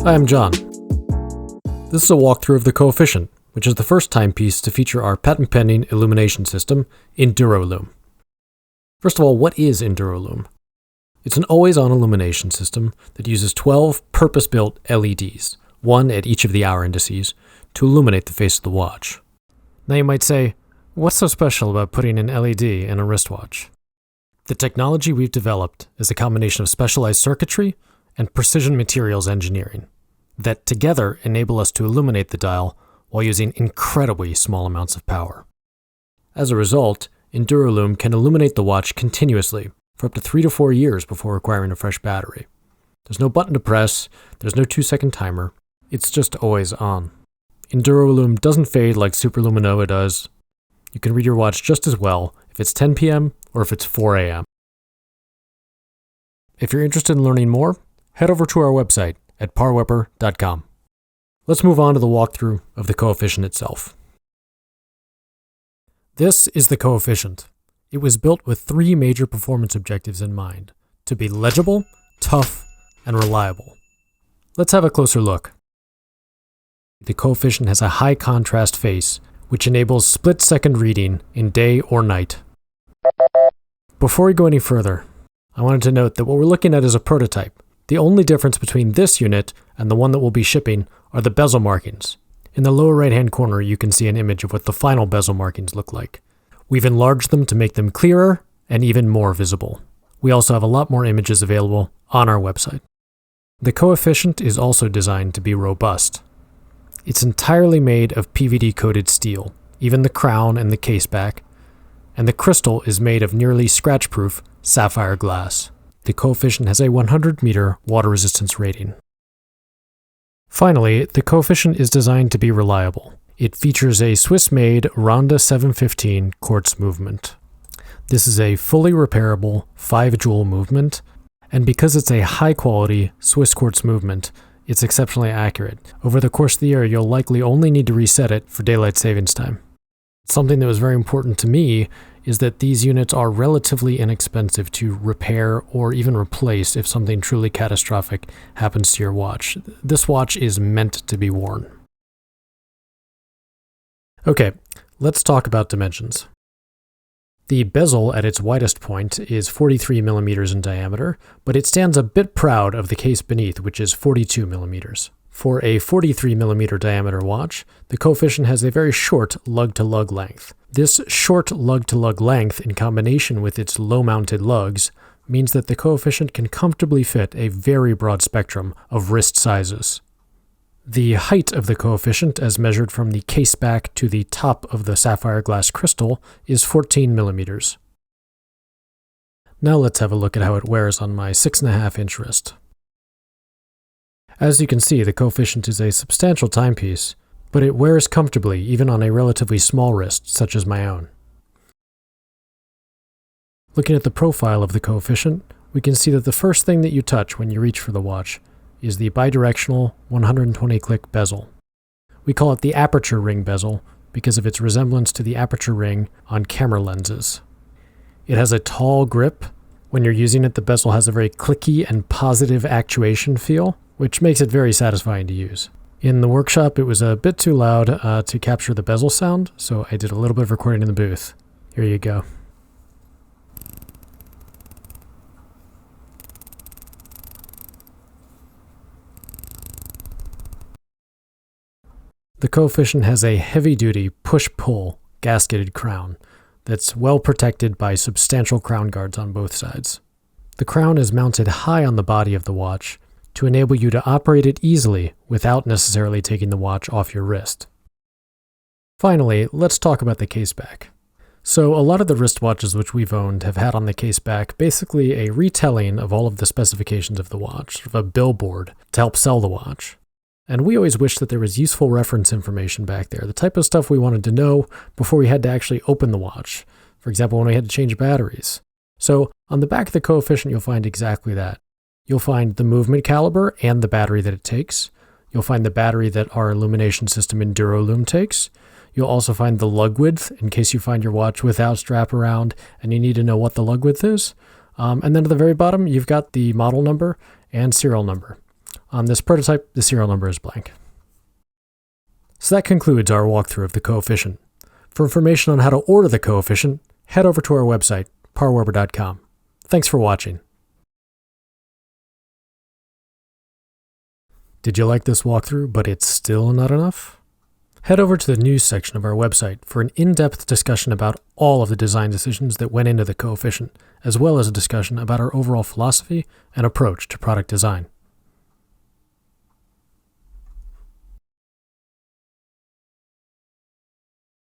Hi, I'm John. This is a walkthrough of the Coefficient, which is the first timepiece to feature our patent-pending illumination system, Enduro-Lume. First of all, what is Enduro-Lume? It's an always-on illumination system that uses 12 purpose-built LEDs, one at each of the hour indices, to illuminate the face of the watch. Now you might say, what's so special about putting an LED in a wristwatch? The technology we've developed is a combination of specialized circuitry and precision materials engineering that together enable us to illuminate the dial while using incredibly small amounts of power. As a result, Enduro-Lume can illuminate the watch continuously for up to 3 to 4 years before requiring a fresh battery. There's no button to press, there's no 2-second timer, it's just always on. Enduro-Lume doesn't fade like Superluminova does. You can read your watch just as well if it's 10 p.m. or if it's 4 a.m. If you're interested in learning more, head over to our website at parweber.com. Let's move on to the walkthrough of the Coefficient itself. This is the Coefficient. It was built with 3 major performance objectives in mind: to be legible, tough, and reliable. Let's have a closer look. The Coefficient has a high contrast face, which enables split-second reading in day or night. Before we go any further, I wanted to note that what we're looking at is a prototype. The only difference between this unit and the one that we'll be shipping are the bezel markings. In the lower right-hand corner, you can see an image of what the final bezel markings look like. We've enlarged them to make them clearer and even more visible. We also have a lot more images available on our website. The Coefficient is also designed to be robust. It's entirely made of PVD-coated steel, even the crown and the case back, and the crystal is made of nearly scratch-proof sapphire glass. The Coefficient has a 100-meter water resistance rating. Finally, the Coefficient is designed to be reliable. It features a Swiss-made Ronda 715 quartz movement. This is a fully repairable 5-joule movement, and because it's a high-quality Swiss quartz movement, it's exceptionally accurate. Over the course of the year, you'll likely only need to reset it for daylight savings time. Something that was very important to me is that these units are relatively inexpensive to repair or even replace if something truly catastrophic happens to your watch. This watch is meant to be worn. Okay, let's talk about dimensions. The bezel at its widest point is 43 millimeters in diameter, but it stands a bit proud of the case beneath, which is 42 millimeters. For a 43 millimeter diameter watch, the Coefficient has a very short lug-to-lug length. This short lug-to-lug length, in combination with its low-mounted lugs, means that the Coefficient can comfortably fit a very broad spectrum of wrist sizes. The height of the Coefficient, as measured from the case back to the top of the sapphire glass crystal, is 14 millimeters. Now let's have a look at how it wears on my 6.5-inch wrist. As you can see, the Coefficient is a substantial timepiece, but it wears comfortably even on a relatively small wrist, such as my own. Looking at the profile of the Coefficient, we can see that the first thing that you touch when you reach for the watch is the bidirectional 120-click bezel. We call it the aperture ring bezel because of its resemblance to the aperture ring on camera lenses. It has a tall grip. When you're using it, the bezel has a very clicky and positive actuation feel, which makes it very satisfying to use. In the workshop, it was a bit too loud to capture the bezel sound, so I did a little bit of recording in the booth. Here you go. The Coefficient has a heavy-duty push-pull gasketed crown that's well protected by substantial crown guards on both sides. The crown is mounted high on the body of the watch to enable you to operate it easily without necessarily taking the watch off your wrist. Finally, let's talk about the case back. So a lot of the wristwatches which we've owned have had on the case back basically a retelling of all of the specifications of the watch, sort of a billboard to help sell the watch. And we always wished that there was useful reference information back there, the type of stuff we wanted to know before we had to actually open the watch. For example, when we had to change batteries. So on the back of the Coefficient, you'll find exactly that. You'll find the movement caliber and the battery that it takes. You'll find the battery that our illumination system Enduro-Lume takes. You'll also find the lug width in case you find your watch without strap around and you need to know what the lug width is. And then at the very bottom, you've got the model number and serial number. On this prototype, the serial number is blank. So that concludes our walkthrough of the coefficient. For information on how to order the coefficient, head over to our website, parweber.com. Thanks for watching. Did you like this walkthrough, but it's still not enough? Head over to the news section of our website for an in-depth discussion about all of the design decisions that went into the coefficient, as well as a discussion about our overall philosophy and approach to product design.